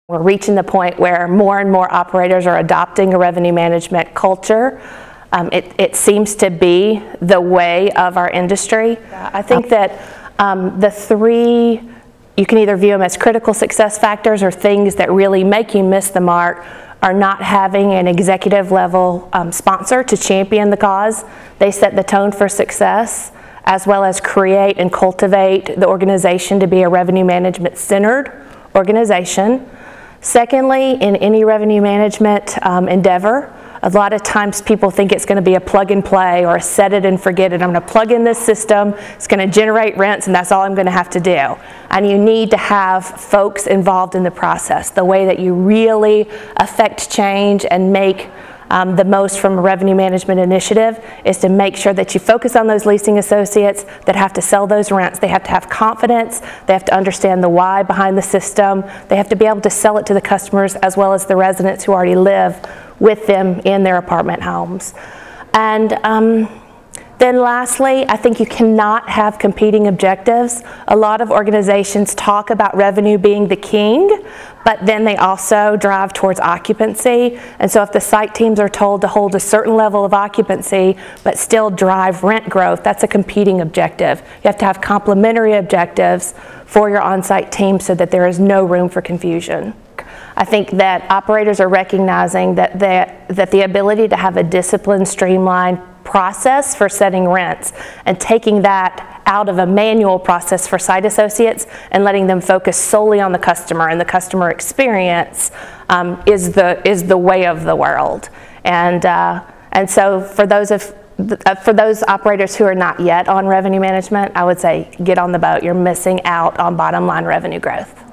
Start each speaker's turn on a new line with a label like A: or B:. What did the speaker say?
A: We're reaching the point where more and more operators are adopting a revenue management culture. It seems to be the way of our industry. I think that the three, you can either view them as critical success factors or things that really make you miss the mark, are not having an executive level sponsor to champion the cause. They set the tone for success, as well as create and cultivate the organization to be a revenue management centered organization. Secondly, in any revenue management endeavor, a lot of times people think it's going to be a plug and play or a set it and forget it. I'm going to plug in this system, it's going to generate rents, and that's all I'm going to have to do. And you need to have folks involved in the process. The way that you really affect change and make the most from a revenue management initiative is to make sure that you focus on those leasing associates that have to sell those rents. They have to have confidence, they have to understand the why behind the system, they have to be able to sell it to the customers as well as the residents who already live with them in their apartment homes. And then lastly, I think you cannot have competing objectives. A lot of organizations talk about revenue being the king, but then they also drive towards occupancy. And so if the site teams are told to hold a certain level of occupancy, but still drive rent growth, that's a competing objective. You have to have complementary objectives for your on-site team so that there is no room for confusion. I think that operators are recognizing that the ability to have a disciplined, streamlined process for setting rents and taking that out of a manual process for site associates and letting them focus solely on the customer and the customer experience is the way of the world. And so for those operators who are not yet on revenue management, I would say get on the boat. You're missing out on bottom line revenue growth.